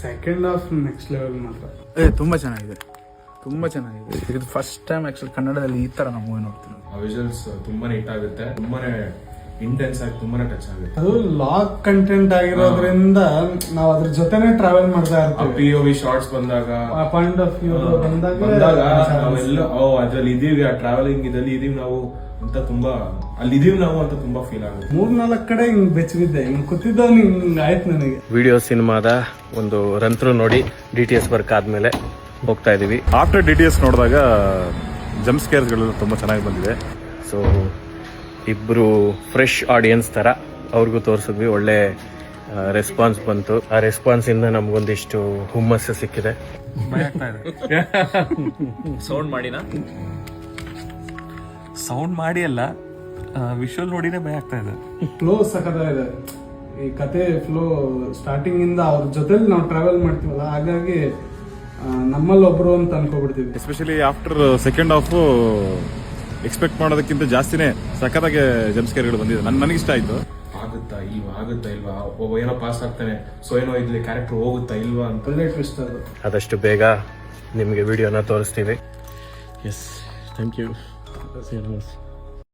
Second half next level ಮಾತ್ರ. ತುಂಬಾ ಚೆನ್ನಾಗಿದೆ, ತುಂಬಾ ಚೆನ್ನಾಗಿದೆ. ಇದು ಫಸ್ಟ್ ಟೈಮ್ ಆಕ್ಚುಲಿ ಕನ್ನಡದಲ್ಲಿ ಈ ತರ ನಾವು ಮೂವಿ ನೋಡ್ತೀವಿ. ವಿಜುವಲ್ಸ್ ತುಂಬಾನೇ ಹಿಟ್ ಆಗುತ್ತೆ, ತುಂಬಾನೇ ಇಂಟೆನ್ಸ್ ಆಗಿ ತುಂಬಾನೇ ಟಚ್ ಆಗುತ್ತೆ. ಅದು ಲಾಗ್ ಕಂಟೆಂಟ್ ಆಗಿರೋದ್ರಿಂದ ನಾವು ಅದ್ರ ಜೊತೆನೆ ಟ್ರಾವೆಲ್ ಮಾಡ್ತಾ ಇರ್ತೀವಿ. POV ಶಾರ್ಟ್ಸ್ ಬಂದಾಗ, ಪಾಯಿಂಟ್ ಆಫ್ ವ್ಯೂ ಬಂದಾಗ ನಾವೆಲ್ಲ ಅದ್ರಲ್ಲಿ ಇದೀವಿ, ಆ ಟ್ರಾವೆಲಿಂಗ್ ಇದಲ್ಲಿ ಇದೀವಿ ನಾವು ಅಂತ ತುಂಬಾ ಅಲ್ಲಿ ಇದೀವಿ ನಾವು ಅಂತ ತುಂಬಾ ಫೀಲ್ ಆಗುತ್ತೆ. 3-4 ಕಡೆ ಹಿಂಗ್ ಬೆಚ್ಚಬಿದ್ದೆ, ಹಿಂಗ್ ಕೂತಿದ್ದವ್ ಹಿಂಗ್ ಆಯ್ತು ನನಗೆ. ವಿಡಿಯೋ ಸಿನಿಮಾದ ಒಂದು ರನ್ ನೋಡಿ DTS ವರ್ಕ್ ಆದ್ಮೇಲೆ ಹೋಗ್ತಾ ಇದೀವಿ. ಆಫ್ಟರ್ DTS ನೋಡಿದಾಗ ಜಂಪ್ ಸ್ಕೇರ್ಸ್ಗಳೆಲ್ಲ ತುಂಬ ಚೆನ್ನಾಗಿ ಬಂದಿದೆ. ಸೊ ಇಬ್ಬರು ಫ್ರೆಶ್ ಆಡಿಯನ್ಸ್ ಥರ ಅವ್ರಿಗೂ ತೋರಿಸಿದ್ವಿ. ಒಳ್ಳೆ ರೆಸ್ಪಾನ್ಸ್ ಬಂತು. ಆ ರೆಸ್ಪಾನ್ಸಿಂದ ನಮಗೊಂದಿಷ್ಟು ಹುಮ್ಮಸ್ಸು ಸಿಕ್ಕಿದೆ. ಸೌಂಡ್ ಮಾಡಿ ಅಲ್ಲ, ವಿಷುವಲ್ ನೋಡಿನೇ ಭಯ ಆಗ್ತಾ ಇದೆ. ಫ್ಲೋ ಸಖತ್ತಾಗಿದೆ. ಈ ಕತೆ ಫ್ಲೋ ಸ್ಟಾರ್ಟಿಂಗ್ ಇಂದ ಅವ್ರ ಜೊತೆಲಿ ನಾವು ಟ್ರಾವೆಲ್ ಮಾಡ್ತೀವಲ್ಲ, ಹಾಗಾಗಿ ನಮ್ಮಲ್ಲಿ ಒಬ್ರು ಅಂತ ಅನ್ಕೋಬಿಡ್ತೀವಿ. Especially after second half expect ಮಾಡೋದಕ್ಕಿಂತ ಜಾಸ್ತಿನೇ ಸಖತ್ತಾಗಿ ಜಂಪ್ ಸ್ಕೇರ್ಗಳು ಬಂದಿದೆ. ನನಗಿಷ್ಟ ಆಯ್ತು. ಆಗುತ್ತಾ ಇಲ್ವಾ, ಒಬ್ಬ ಏನೋ ಪಾಸ್ ಆಗ್ತಾನೆ, ಸೊ ಏನೋ ಇಲ್ಲಿ ಕ್ಯಾರೆಕ್ಟರ್ ಹೋಗುತ್ತಾ ಇಲ್ವಾ ಅಂತ ಒಳ್ಳೆ ಟ್ವಿಸ್ಟ್ ಅದು. ಆದಷ್ಟು ಬೇಗ ನಿಮಗೆ ವಿಡಿಯೋನ ತೋರಿಸ್ತೀವಿ. Yes, thank you.